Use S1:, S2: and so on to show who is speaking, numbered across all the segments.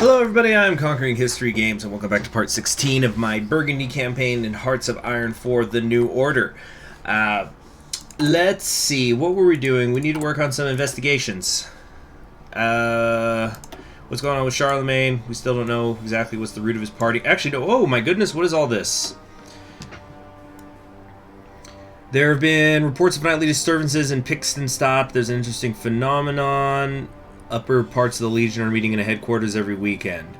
S1: Hello everybody, I'm Conquering History Games, and welcome back to part 16 of my Burgundy campaign in Hearts of Iron for the New Order. Let's see, what were we doing? We need to work on some investigations. What's going on with Charlemagne? We still don't know exactly what's the root of his party. Actually, no, oh my goodness, what is all this? There have been reports of nightly disturbances in Ordensstaat. There's an interesting phenomenon. Upper parts of the Legion are meeting in a headquarters every weekend.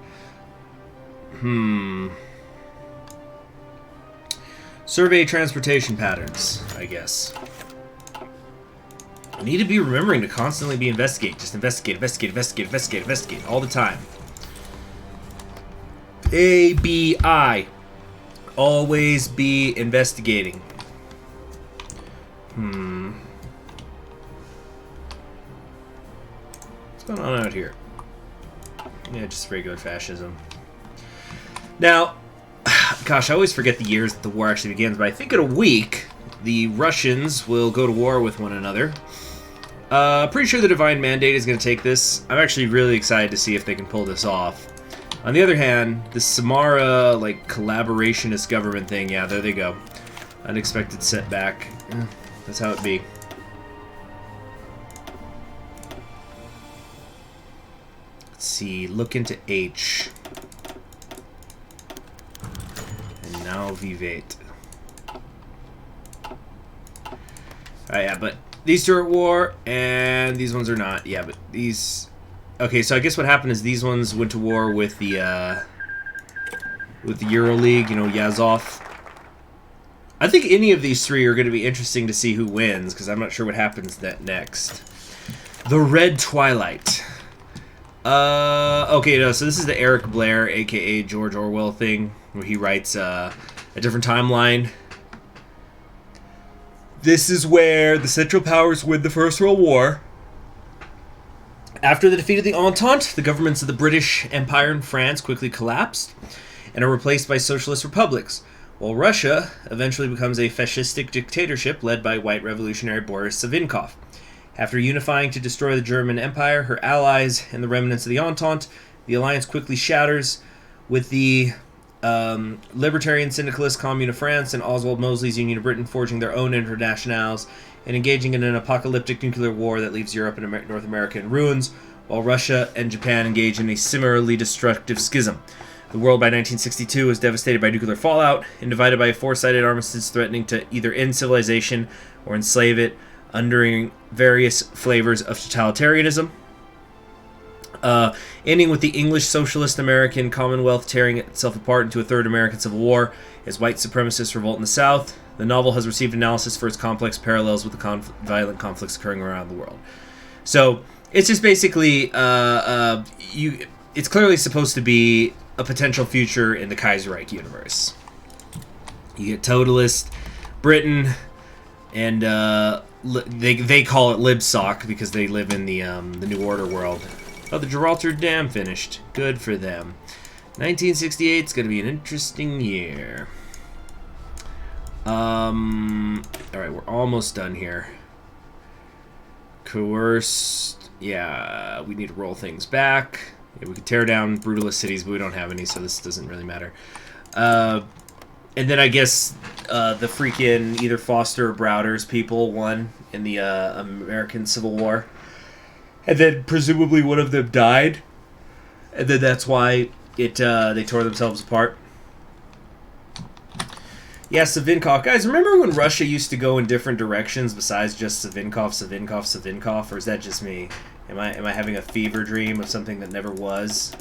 S1: Survey transportation patterns, I guess. I need to be remembering to constantly be investigate. Just investigate all the time. ABI. Always be investigating. What's going on out here? Yeah, just regular fascism. Now, gosh, I always forget the years that the war actually begins, but I think in a week, the Russians will go to war with one another. Pretty sure the Divine Mandate is going to take this. I'm actually really excited to see if they can pull this off. On the other hand, the Samara, like, collaborationist government thing, yeah, there they go. Unexpected setback. That's how it be. Let's see, look into H. And now Vivate. Yeah, but these two are at war, and these ones are not. Yeah, but these... Okay, so I guess what happened is these ones went to war with the EuroLeague, you know, Yazov. I think any of these three are going to be interesting to see who wins, because I'm not sure what happens next. The Red Twilight. Okay, no, so this is the Eric Blair, a.k.a. George Orwell thing, where he writes a different timeline. This is where the Central Powers win the First World War. After the defeat of the Entente, the governments of the British Empire and France quickly collapsed and are replaced by socialist republics, while Russia eventually becomes a fascistic dictatorship led by white revolutionary Boris Savinkov. After unifying to destroy the German Empire, her allies, and the remnants of the Entente, the alliance quickly shatters, with the Libertarian Syndicalist Commune of France and Oswald Mosley's Union of Britain forging their own internationals and engaging in an apocalyptic nuclear war that leaves Europe and North America in ruins, while Russia and Japan engage in a similarly destructive schism. The world by 1962 was devastated by nuclear fallout and divided by a four-sided armistice threatening to either end civilization or enslave it, under various flavors of totalitarianism. Ending with the English Socialist American Commonwealth tearing itself apart into a third American Civil War as white supremacists revolt in the South. The novel has received analysis for its complex parallels with the violent conflicts occurring around the world. So, it's just basically, it's clearly supposed to be a potential future in the Kaiserreich universe. You get Totalist, Britain, and they call it Libsoc because they live in the New Order world. Oh, the Gibraltar Dam finished. Good for them. 1968 is going to be an interesting year. Alright, we're almost done here. Coerced. Yeah, we need to roll things back. Yeah, we could tear down brutalist cities, but we don't have any, so this doesn't really matter. And then I guess the freaking either Foster or Browder's people won in the American Civil War. And then presumably one of them died. And then that's why they tore themselves apart. Yeah, Savinkov. Guys, remember when Russia used to go in different directions besides just Savinkov? Or is that just me? Am I having a fever dream of something that never was?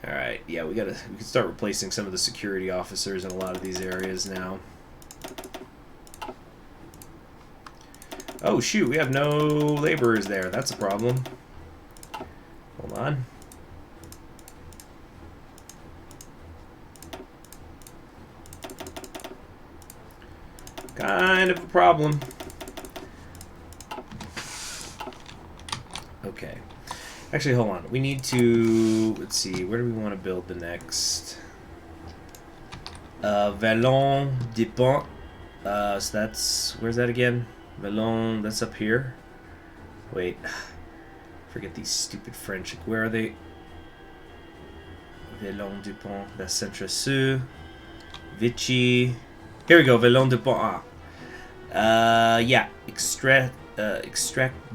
S1: Alright, yeah, we can start replacing some of the security officers in a lot of these areas now. Oh shoot, we have no laborers there. That's a problem. Hold on. Kind of a problem. Okay. Actually, hold on. We need to... Let's see. Where do we want to build the next? Vallon des Ponts. So that's... Where's that again? Vallon... That's up here. Wait. Forget these stupid French. Where are they? Vélon du Pont, la Centre-Sud, Vichy. Here we go, Vélon du Pont. Yeah, extract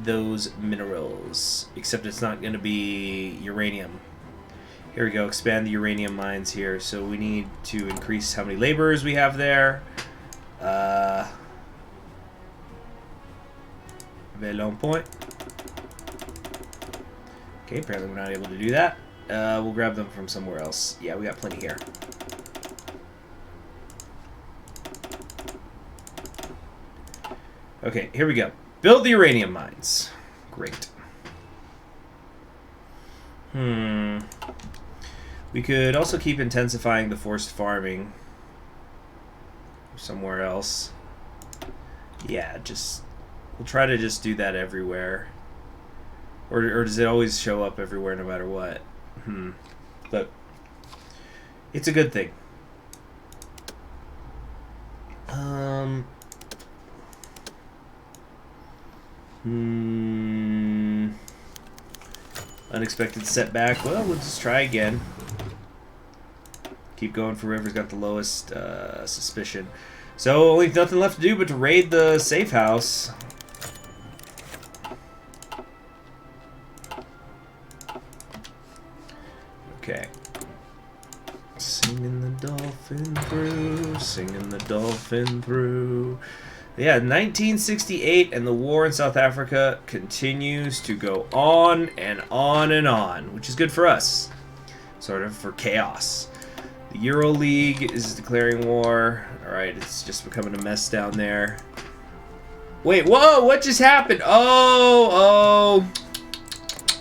S1: those minerals. Except it's not going to be uranium. Here we go, expand the uranium mines here. So we need to increase how many laborers we have there. Vélon Point. Okay, apparently we're not able to do that. We'll grab them from somewhere else. Yeah, we got plenty here. Okay, here we go. Build the uranium mines. Great. We could also keep intensifying the forced farming somewhere else. Yeah, we'll try to just do that everywhere. Or does it always show up everywhere no matter what? But it's a good thing. Unexpected setback. Well, we'll just try again. Keep going for whoever's got the lowest suspicion. So, only nothing left to do but to raid the safe house. Okay. Singing the dolphin through, singing the dolphin through. Yeah, 1968, and the war in South Africa continues to go on and on and on, which is good for us. Sort of for chaos. The Euro League is declaring war. Alright, it's just becoming a mess down there. Wait, whoa, what just happened? Oh.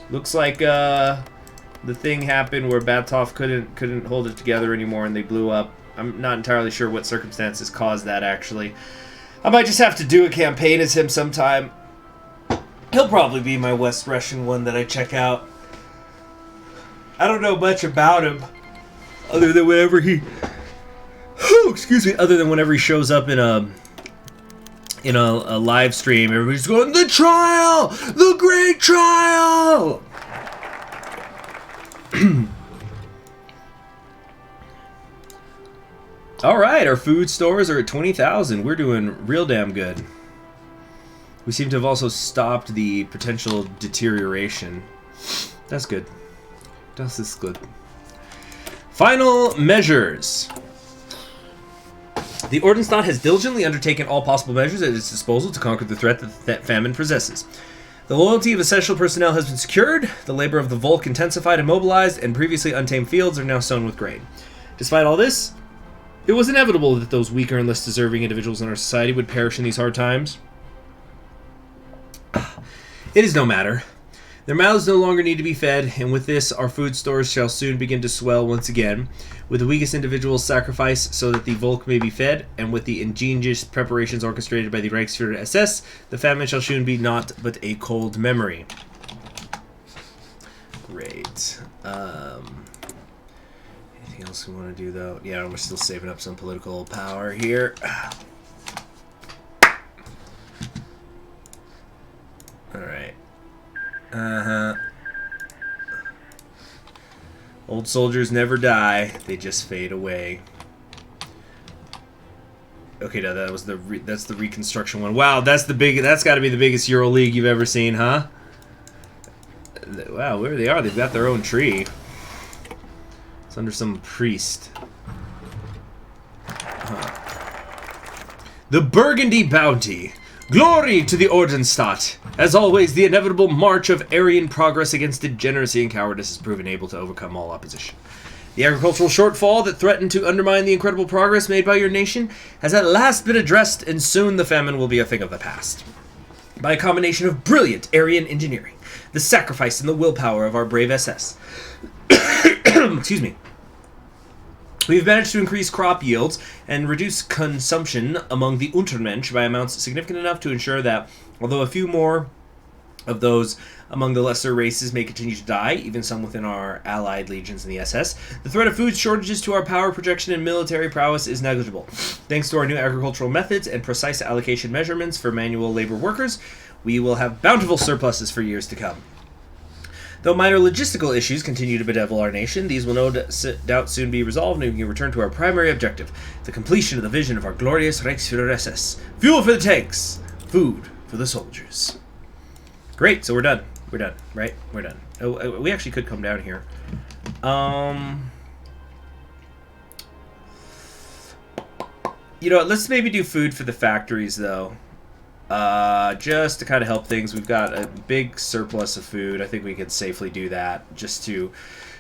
S1: Looks like, the thing happened where Batov couldn't hold it together anymore and they blew up. I'm not entirely sure what circumstances caused that, actually. I might just have to do a campaign as him sometime. He'll probably be my West Russian one that I check out. I don't know much about him, other than whenever he... other than whenever he shows up in a live stream, everybody's going, "The trial! The great trial!" Alright, our food stores are at 20,000. We're doing real damn good. We seem to have also stopped the potential deterioration. That's good. Das ist good. Final measures. The Ordensstaat has diligently undertaken all possible measures at its disposal to conquer the threat that famine possesses. The loyalty of essential personnel has been secured, the labor of the Volk intensified and mobilized, and previously untamed fields are now sown with grain. Despite all this, it was inevitable that those weaker and less deserving individuals in our society would perish in these hard times. It is no matter. Their mouths no longer need to be fed, and with this, our food stores shall soon begin to swell once again, with the weakest individuals sacrificed so that the Volk may be fed, and with the ingenious preparations orchestrated by the Reichsführer SS, the famine shall soon be naught but a cold memory. Great. Anything else we want to do, though? Yeah, we're still saving up some political power here. Alright. Old soldiers never die; they just fade away. Okay, now that was that's the reconstruction one. Wow, that's got to be the biggest Euro League you've ever seen, huh? Wow, where they are? They've got their own tree. It's under some priest. The Burgundy Bounty. Glory to the Ordensstaat! As always, the inevitable march of Aryan progress against degeneracy and cowardice has proven able to overcome all opposition. The agricultural shortfall that threatened to undermine the incredible progress made by your nation has at last been addressed, and soon the famine will be a thing of the past. By a combination of brilliant Aryan engineering, the sacrifice and the willpower of our brave SS. Excuse me. We've managed to increase crop yields and reduce consumption among the Untermensch by amounts significant enough to ensure that, although a few more of those among the lesser races may continue to die, even some within our allied legions in the SS, the threat of food shortages to our power projection and military prowess is negligible. Thanks to our new agricultural methods and precise allocation measurements for manual labor workers, we will have bountiful surpluses for years to come. Though minor logistical issues continue to bedevil our nation, these will no doubt soon be resolved and we can return to our primary objective, the completion of the vision of our glorious Reichsführer SS. Fuel for the tanks! Food for the soldiers. Great, so we're done. We're done, right? We're done. Oh, we actually could come down here. You know, let's maybe do food for the factories, though. Just to kind of help things. We've got a big surplus of food. I think we could safely do that. Just to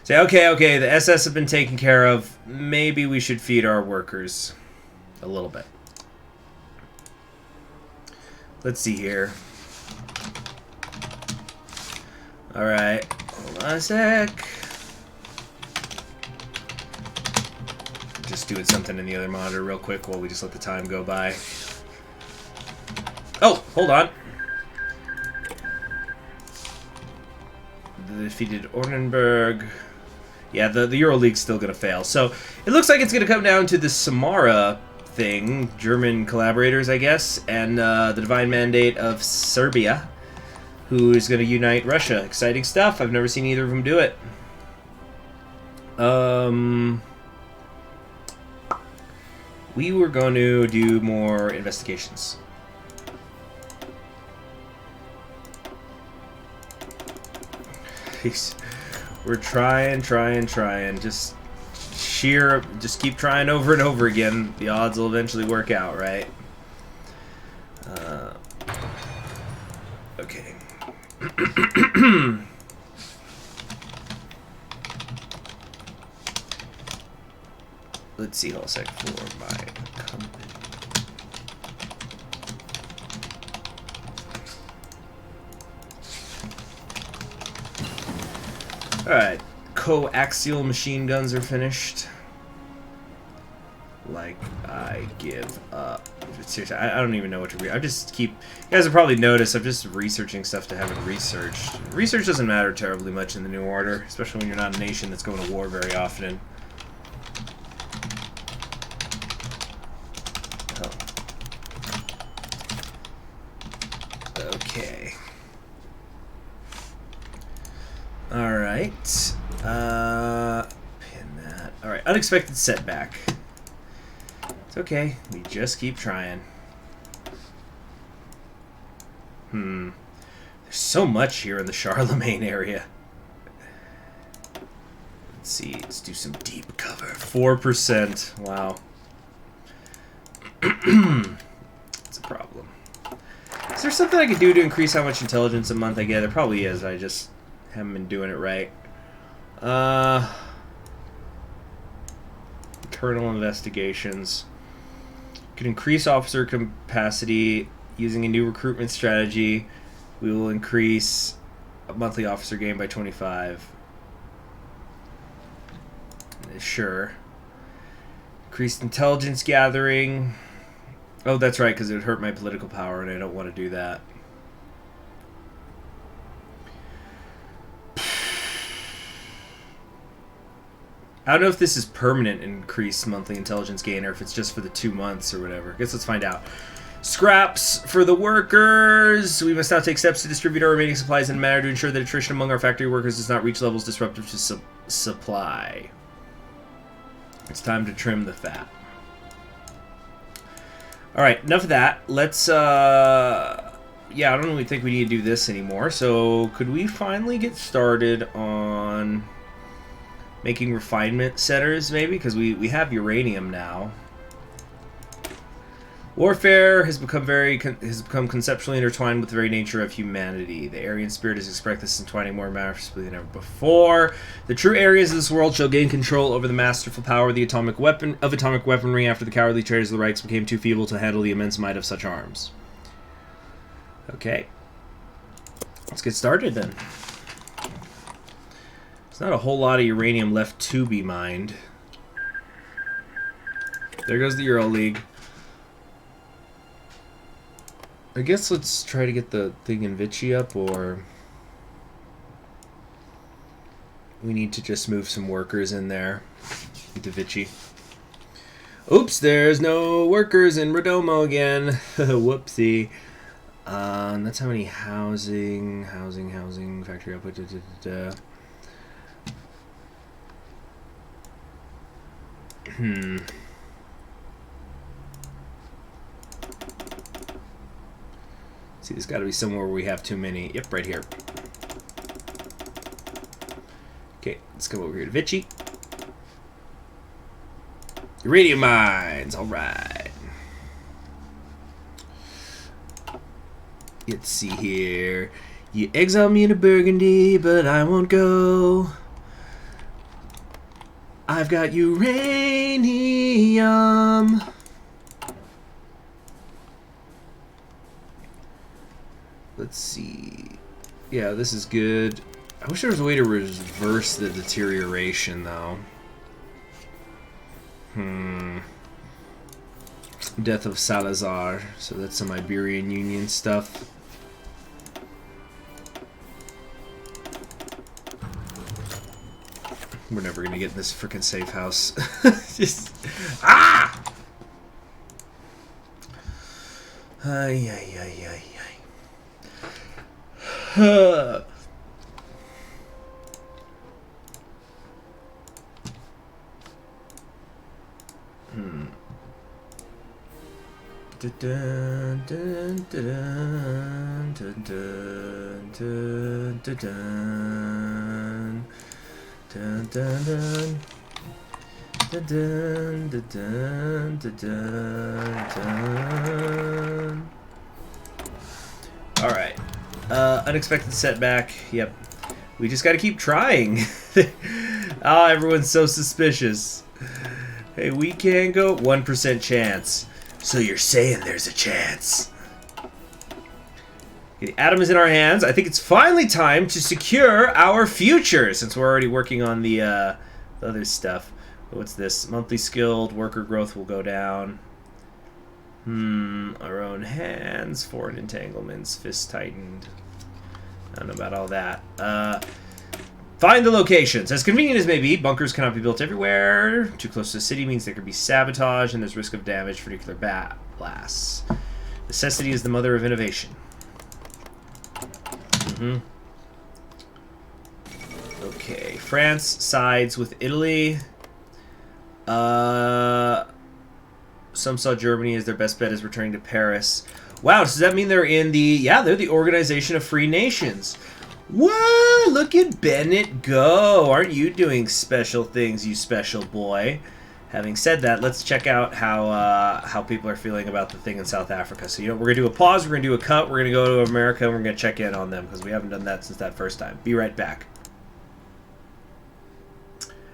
S1: say, okay, the SS have been taken care of. Maybe we should feed our workers a little bit. Let's see here. Alright, hold on a sec. Just doing something in the other monitor real quick while we just let the time go by. Oh, hold on. The defeated Ordenburg. Yeah, the Euro League's still going to fail. So, it looks like it's going to come down to the Samara thing. German collaborators, I guess. And the Divine Mandate of Serbia, who is going to unite Russia. Exciting stuff. I've never seen either of them do it. We were going to do more investigations. We're trying. Just keep trying over and over again. The odds will eventually work out, right? Okay. Let's see, hold a sec for my company. Alright, coaxial machine guns are finished. Like, I give up. Seriously, I don't even know what to read. I just keep... You guys have probably noticed I'm just researching stuff to have it researched. Research doesn't matter terribly much in the New Order, especially when you're not a nation that's going to war very often. Okay. Alright. Pin that. Alright, unexpected setback. It's okay. We just keep trying. There's so much here in the Charlemagne area. Let's see. Let's do some deep cover. 4%. Wow. It's a problem. Is there something I could do to increase how much intelligence a month I get? There probably is. I just haven't been doing it right. Internal investigations. Could increase officer capacity using a new recruitment strategy. We will increase a monthly officer gain by 25. Sure. Increased intelligence gathering. Oh, that's right, because it would hurt my political power, and I don't want to do that. I don't know if this is permanent increased monthly intelligence gain or if it's just for the 2 months or whatever. I guess let's find out. Scraps for the workers. We must now take steps to distribute our remaining supplies in a manner to ensure that attrition among our factory workers does not reach levels disruptive to supply. It's time to trim the fat. Alright, enough of that. Let's, yeah, I don't really think we need to do this anymore. So, could we finally get started on making refinement centers, maybe? Because we have uranium now. Warfare has become conceptually intertwined with the very nature of humanity. The Aryan spirit has expressed this entwining more masterfully than ever before. The true Aryans of this world shall gain control over the masterful power of atomic weaponry after the cowardly traitors of the Reichs became too feeble to handle the immense might of such arms. Okay. Let's get started then. There's not a whole lot of uranium left to be mined. There goes the Euro League. I guess let's try to get the thing in Vichy up, or we need to just move some workers in there into Vichy. Oops, there's no workers in Rodomo again. Whoopsie. And that's how many housing, factory output. See, there's got to be somewhere where we have too many. Yep, right here. Okay, let's come over here to Vichy. Uranium Mines, alright. Let's see here. You exile me into Burgundy, but I won't go. I've got uranium. Let's see. Yeah, this is good. I wish there was a way to reverse the deterioration, though. Death of Salazar. So that's some Iberian Union stuff. We're never gonna get in this frickin' safe house. Just ah! Ay ay ay ay ay. Dun, dun, dun, dun, dun, dun, dun, dun. Dun, dun, dun. Dun, dun, dun, dun, dun, dun. All right. Unexpected setback. Yep. We just got to keep trying. Ah, everyone's so suspicious. Hey, we can go 1% chance. So you're saying there's a chance. Okay, the atom is in our hands. I think it's finally time to secure our future, since we're already working on the other stuff. What's this? Monthly skilled worker growth will go down. Our own hands, foreign entanglements, fist tightened. I don't know about all that. Find the locations. As convenient as may be, bunkers cannot be built everywhere. Too close to the city means there could be sabotage, and there's risk of damage for nuclear blasts. Necessity is the mother of innovation. Okay, France sides with Italy. Some saw Germany as their best bet is returning to Paris. Wow, does that mean they're in the... Yeah, they're the Organization of Free Nations. Whoa, look at Bennett go. Aren't you doing special things, you special boy? Having said that, let's check out how people are feeling about the thing in South Africa. So, you know, we're going to do a pause, we're going to do a cut, we're going to go to America, and we're going to check in on them, because we haven't done that since that first time. Be right back.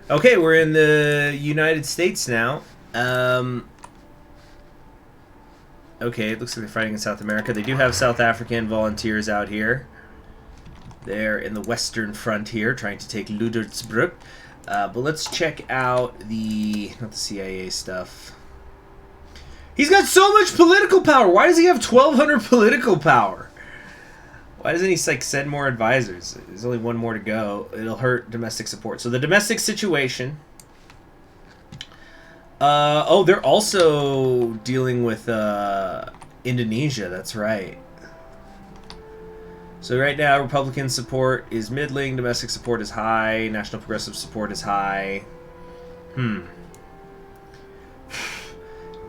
S1: Okay, we're in the United States now. Okay, it looks like they're fighting in South America. They do have South African volunteers out here. They're in the western frontier, trying to take Ludersbrück. But let's check out the... not the CIA stuff. He's got so much political power! Why does he have 1,200 political power? Why doesn't he, like, send more advisors? There's only one more to go. It'll hurt domestic support. So the domestic situation... oh, they're also dealing with Indonesia. That's right. So right now, Republican support is middling, domestic support is high, National Progressive support is high.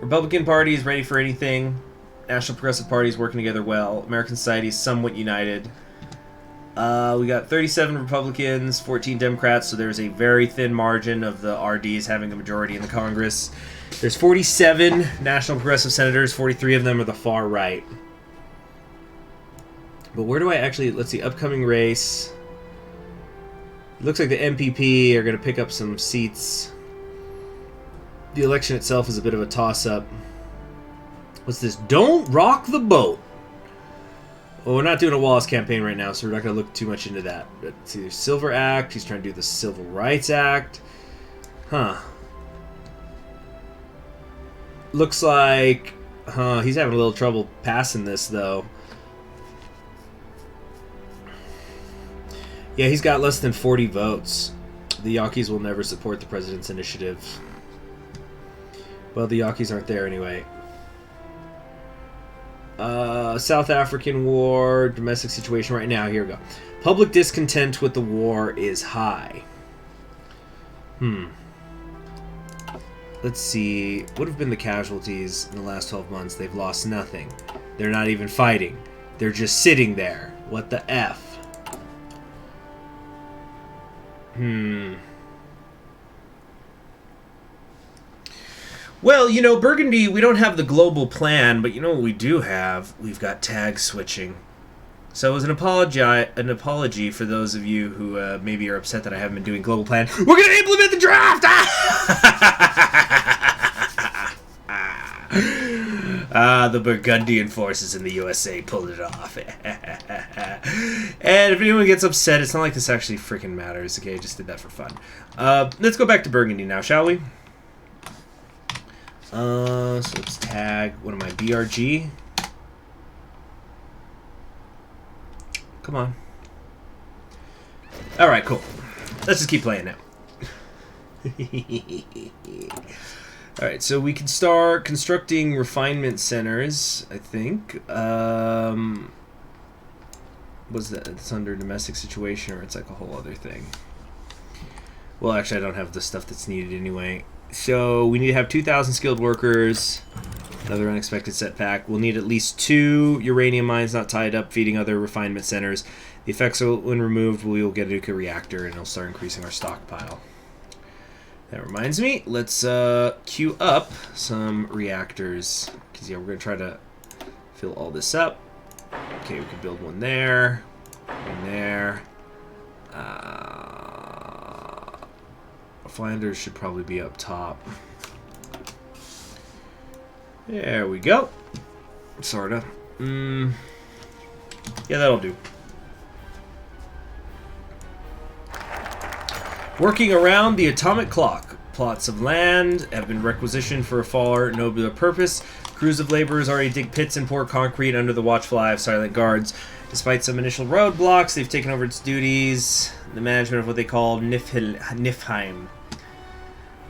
S1: Republican Party is ready for anything. National Progressive Party is working together well. American society is somewhat united. We got 37 Republicans, 14 Democrats, so there's a very thin margin of the RDs having a majority in the Congress. There's 47 National Progressive Senators, 43 of them are the far right. But where do I actually... let's see, upcoming race. It looks like the MPP are going to pick up some seats. The election itself is a bit of a toss-up. What's this? Don't rock the boat. Well, we're not doing a Wallace campaign right now, so we're not going to look too much into that. But see, there's Silver Act. He's trying to do the Civil Rights Act. Huh. Looks like... he's having a little trouble passing this, though. Yeah, he's got less than 40 votes. The Yankees will never support the president's initiative. Well, the Yankees aren't there anyway. South African War, domestic situation right now. Here we go. Public discontent with the war is high. Let's see. What have been the casualties in the last 12 months? They've lost nothing. They're not even fighting. They're just sitting there. What the F? Well, you know, Burgundy, we don't have the global plan, but you know what we do have? We've got tag switching. So as an apology for those of you who maybe are upset that I haven't been doing global plan, we're going to implement the draft! The Burgundian forces in the USA pulled it off. And if anyone gets upset, it's not like this actually freaking matters, okay? I just did that for fun. Let's go back to Burgundy now, shall we? So let's tag, what am I, BRG? Come on. Alright, cool. Let's just keep playing now. Alright, so we can start constructing refinement centers, I think. What's that? It's under domestic situation, or it's like a whole other thing. Well, actually, I don't have the stuff that's needed anyway. So we need to have 2,000 skilled workers. Another unexpected setback. We'll need at least 2 uranium mines not tied up, feeding other refinement centers. The effects, when removed, we will get a nuclear reactor, and it'll start increasing our stockpile. That reminds me, let's queue up some reactors. Because, yeah, we're going to try to fill all this up. Okay, we can build one there. One there. Flanders should probably be up top. There we go. Sorta. Yeah, that'll do. Working around the atomic clock. Plots of land have been requisitioned for a far nobler purpose. Crews of laborers already dig pits and pour concrete under the watchful eye of silent guards. Despite some initial roadblocks, they've taken over its duties, the management of what they call Nifheim.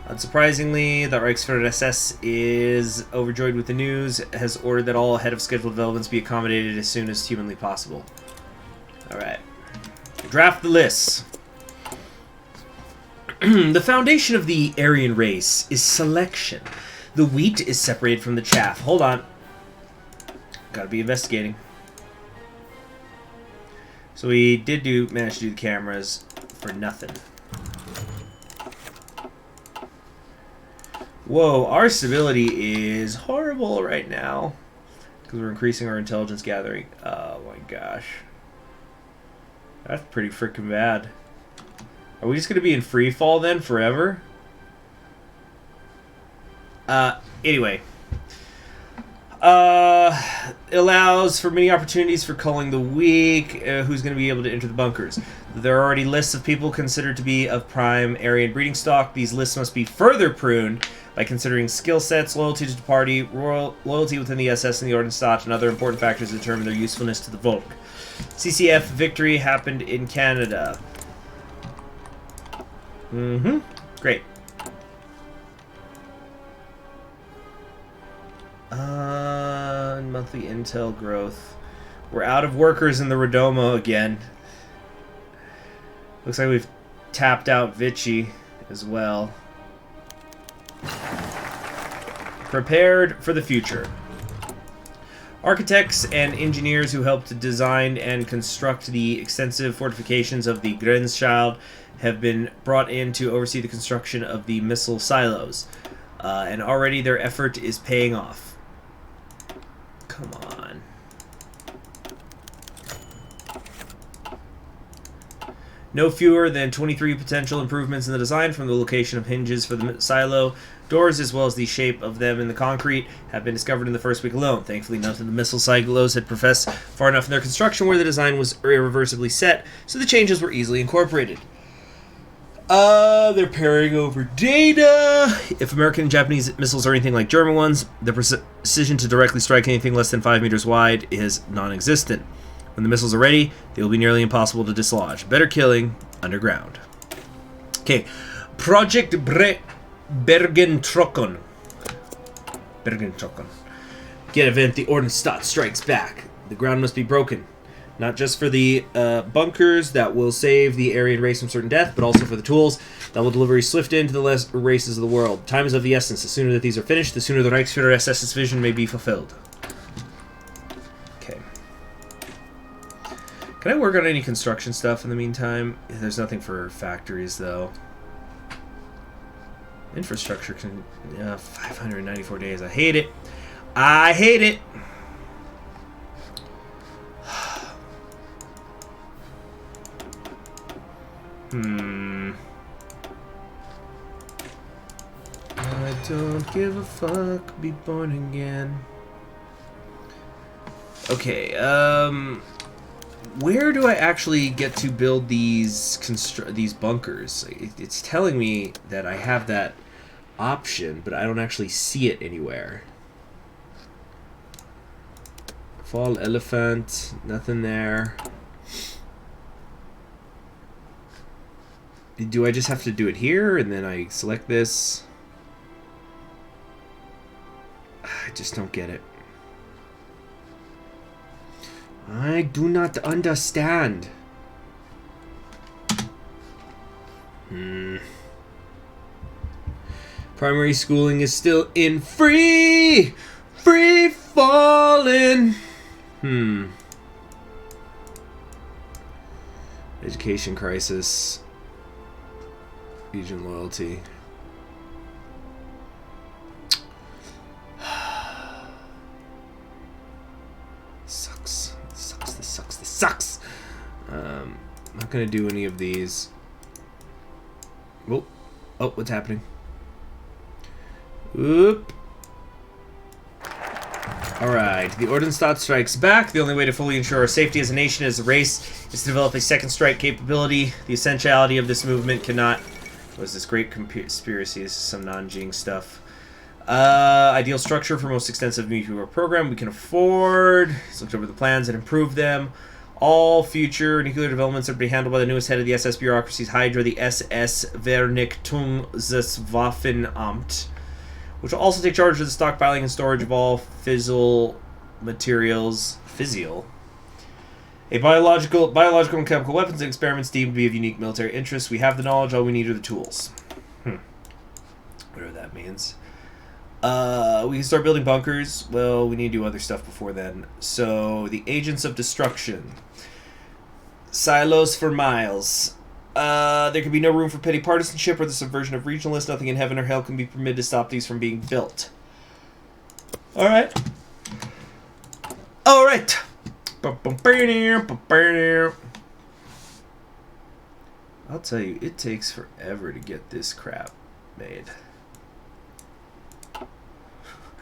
S1: Unsurprisingly, the Reichsführer SS is overjoyed with the news, has ordered that all ahead of scheduled developments be accommodated as soon as humanly possible. Alright. Draft the lists. The foundation of the Aryan race is selection. The wheat is separated from the chaff. Hold on. Gotta be investigating. So we did manage to do the cameras for nothing. Whoa, our stability is horrible right now. Because we're increasing our intelligence gathering. Oh my gosh. That's pretty freaking bad. Are we just going to be in free fall then forever? Anyway. It allows for many opportunities for culling the weak, who's going to be able to enter the bunkers. There are already lists of people considered to be of prime Aryan breeding stock. These lists must be further pruned by considering skill sets, loyalty to the party, loyalty within the SS and the Ordensstaat, and other important factors that determine their usefulness to the Volk. CCF victory happened in Canada. Great. Monthly intel growth. We're out of workers in the Rodomo again. Looks like we've tapped out Vichy as well. Prepared for the future. Architects and engineers who helped to design and construct the extensive fortifications of the Grenzschild have been brought in to oversee the construction of the missile silos. And already their effort is paying off. Come on. No fewer than 23 potential improvements in the design, from the location of hinges for the silo doors as well as the shape of them in the concrete, have been discovered in the first week alone. Thankfully, none of the missile silos had progressed far enough in their construction where the design was irreversibly set, so the changes were easily incorporated. They're pairing over data. If American and Japanese missiles are anything like German ones, the precision to directly strike anything less than 5 meters wide is non-existent. When the missiles are ready, they will be nearly impossible to dislodge. Better killing underground. Okay, Project Bergentrocken. Get event, the Ordensstaat strikes back. The ground must be broken. Not just for the bunkers that will save the Aryan race from certain death, but also for the tools that will deliver a swift end to the lesser races of the world. Time is of the essence. The sooner that these are finished, the sooner the Reichsführer SS's vision may be fulfilled. Okay. Can I work on any construction stuff in the meantime? There's nothing for factories, though. Infrastructure can... 594 days. I hate it. I hate it! I don't give a fuck, be born again. Okay, where do I actually get to build these bunkers? It's telling me that I have that option, but I don't actually see it anywhere. Fall elephant, nothing there. Do I just have to do it here, and then I select this? I just don't get it. I do not understand. Primary schooling is still in free falling. Education crisis. Legion loyalty. Sucks. This sucks. I'm not gonna do any of these. Oh, what's happening? Oop. Alright, the Ordensstaat strikes back. The only way to fully ensure our safety as a nation, as a race, is to develop a second strike capability. The essentiality of this movement cannot... Was this great conspiracy? This is some non-Jing stuff. Ideal structure for most extensive nuclear program we can afford. He's looked over the plans and improved them. All future nuclear developments are to be handled by the newest head of the SS bureaucracy's Hydra, the SS Vernichtungswaffenamt, which will also take charge of the stockpiling and storage of all fissile materials. Fissile? A biological and chemical weapons and experiments deemed to be of unique military interest. We have the knowledge, all we need are the tools. Whatever that means. We can start building bunkers. Well, we need to do other stuff before then. So, the agents of destruction. Silos for miles. There can be no room for petty partisanship or the subversion of regionalists. Nothing in heaven or hell can be permitted to stop these from being built. Alright. Alright. I'll tell you, it takes forever to get this crap made.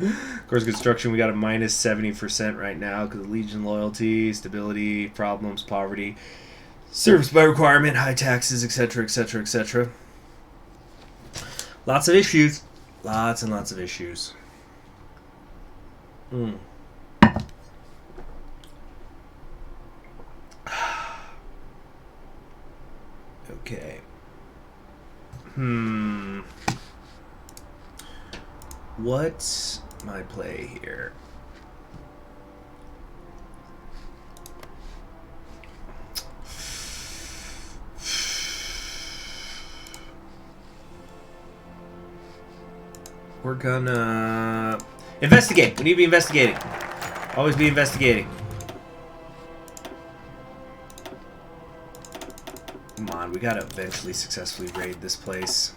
S1: Of course, construction, we got a minus 70% right now because of Legion loyalty, stability, problems, poverty, service by requirement, high taxes, etc., etc., etc. Lots of issues. Lots and lots of issues. Okay. What's my play here? We're gonna investigate. We need to be investigating. Always be investigating. Come on, we gotta eventually successfully raid this place.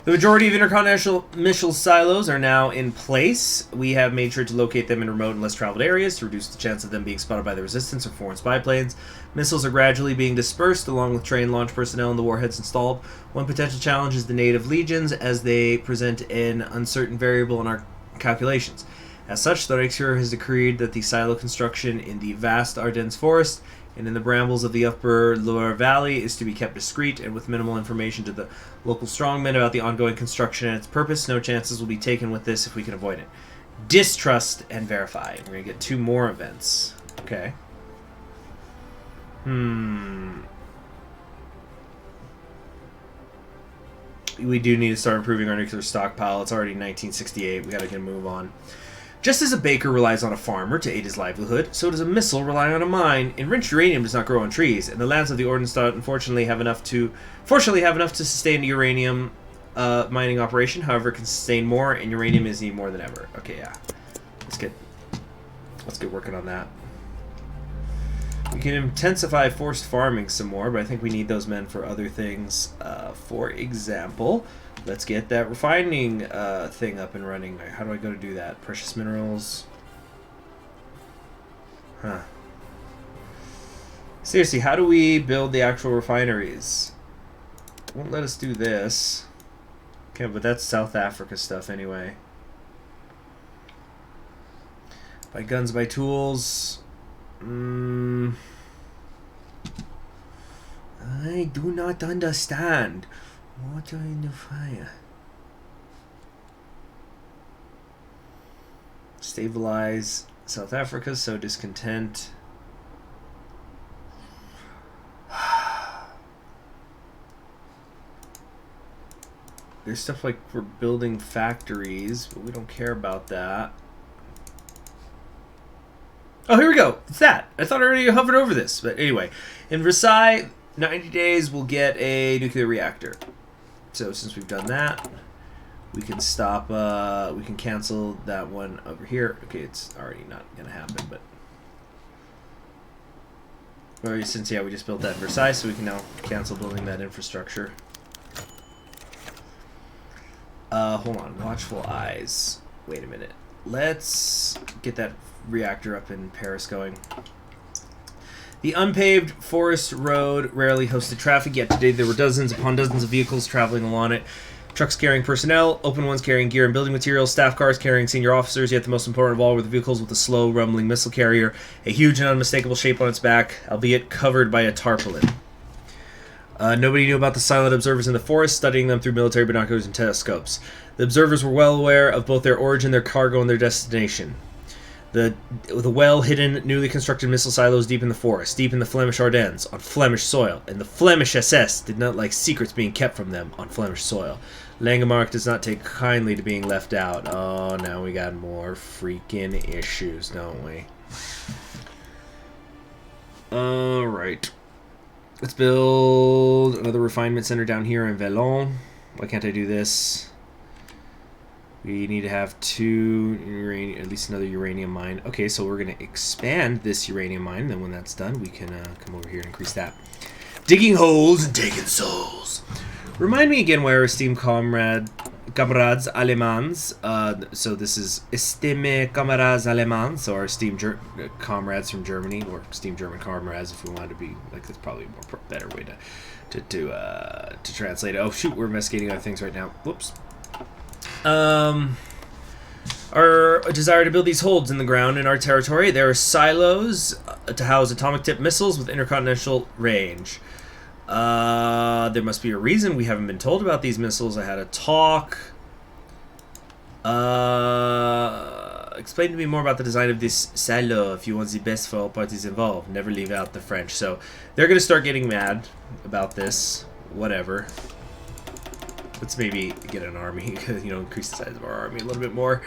S1: The majority of intercontinental missile silos are now in place. We have made sure to locate them in remote and less traveled areas to reduce the chance of them being spotted by the resistance or foreign spy planes. Missiles are gradually being dispersed along with trained launch personnel and the warheads installed. One potential challenge is the native legions, as they present an uncertain variable in our calculations. As such, the Reactor has decreed that the silo construction in the vast Ardennes forest and in the brambles of the upper Loire Valley is to be kept discreet and with minimal information to the local strongmen about the ongoing construction and its purpose. No chances will be taken with this if we can avoid it. Distrust and verify. We're going to get 2 more events. Okay. we do need to start improving our nuclear stockpile. It's already 1968. We got to get a move on. Just as a baker relies on a farmer to aid his livelihood, so does a missile rely on a mine. Enriched uranium does not grow on trees, and the lands of the Ordensstaat unfortunately have enough to sustain a uranium mining operation. However, it can sustain more, and uranium is needed more than ever. Okay, yeah. Let's get working on that. We can intensify forced farming some more, but I think we need those men for other things. For example, let's get that refining thing up and running. How do I go to do that? Precious minerals. Huh. Seriously, how do we build the actual refineries? It won't let us do this. Okay, but that's South Africa stuff anyway. Buy guns, buy tools. I do not understand. What are in the fire? Stabilize South Africa, so discontent. There's stuff like we're building factories, but we don't care about that. Oh, here we go. It's that. I thought I already hovered over this. But anyway, in Versailles, 90 days, we'll get a nuclear reactor. So since we've done that, we can stop, we can cancel that one over here. Okay, it's already not going to happen, but... Or since, yeah, we just built that in Versailles, so we can now cancel building that infrastructure. Hold on. Watchful eyes. Wait a minute. Let's get that reactor up in Paris going. The unpaved forest road rarely hosted traffic, yet today there were dozens upon dozens of vehicles traveling along it. Trucks carrying personnel, open ones carrying gear and building materials, staff cars carrying senior officers, yet the most important of all were the vehicles with a slow, rumbling missile carrier, a huge and unmistakable shape on its back, albeit covered by a tarpaulin. Nobody knew about the silent observers in the forest, studying them through military binoculars and telescopes. The observers were well aware of both their origin, their cargo, and their destination. The well-hidden, newly constructed missile silos deep in the forest, deep in the Flemish Ardennes, on Flemish soil, and the Flemish SS did not like secrets being kept from them on Flemish soil. Langemarck does not take kindly to being left out. Oh, now we got more freaking issues, don't we? Alright. Let's build another refinement center down here in Vallon. Why can't I do this? We need to have at least another uranium mine. Okay, so we're going to expand this uranium mine. Then when that's done, we can come over here and increase that. Digging holes and taking souls. Remind me again where our esteemed camarades allemands. So this is Estime camarades allemands, so our esteemed comrades from Germany, or esteemed German comrades, if we wanted to be like, that's probably a better way to translate it. Oh shoot, we're investigating other things right now. Whoops. Our desire to build these holds in the ground in our territory. There are silos to house atomic tipped missiles with intercontinental range. There must be a reason we haven't been told about these missiles. I had a talk. Explain to me more about the design of this silo if you want the best for all parties involved. Never leave out the French. So they're going to start getting mad about this. Whatever. Let's maybe get an army, increase the size of our army a little bit more.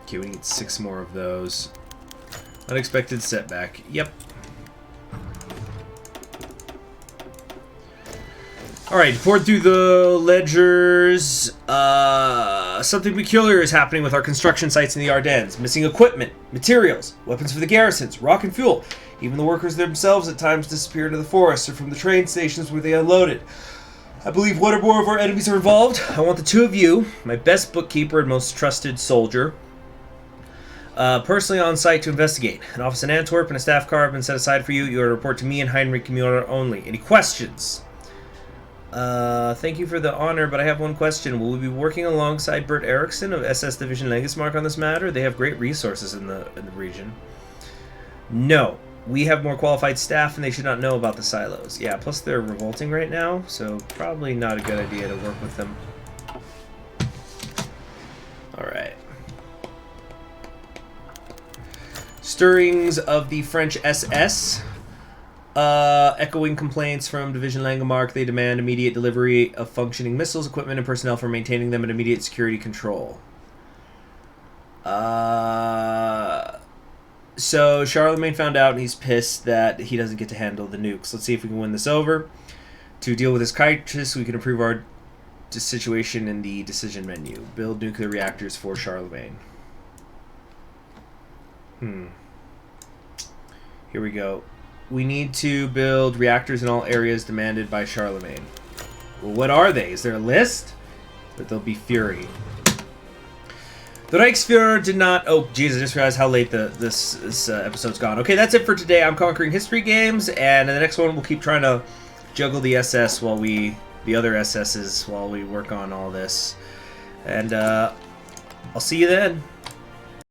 S1: Okay, we need 6 more of those. Unexpected setback. Yep. Alright, poured through the ledgers. Something peculiar is happening with our construction sites in the Ardennes. Missing equipment, materials, weapons for the garrisons, rock and fuel. Even the workers themselves at times disappear into the forests or from the train stations where they unloaded. I believe one or more of our enemies are involved. I want the 2 of you, my best bookkeeper and most trusted soldier, personally on site to investigate. An office in Antwerp and a staff car have been set aside for you. You are to report to me and Heinrich Mueller only. Any questions? Thank you for the honor, but I have one question. Will we be working alongside Bert Eriksson of SS Division Legismark on this matter? They have great resources in the region. No. We have more qualified staff, and they should not know about the silos. Yeah, plus they're revolting right now, so probably not a good idea to work with them. Alright. Stirrings of the French SS. Echoing complaints from Division Langemarck. They demand immediate delivery of functioning missiles, equipment, and personnel for maintaining them in immediate security control. So Charlemagne found out, and he's pissed that he doesn't get to handle the nukes. Let's see if we can win this over. To deal with this crisis, we can improve our situation in the decision menu. Build nuclear reactors for Charlemagne. Here we go. We need to build reactors in all areas demanded by Charlemagne. Well, what are they? Is there a list? But there'll be fury. The Reichsfuhrer did not... Oh, jeez, I just realized how late this episode's gone. Okay, that's it for today. I'm Conquering History Games, and in the next one, we'll keep trying to juggle the SS the other SSs while we work on all this. And I'll see you then.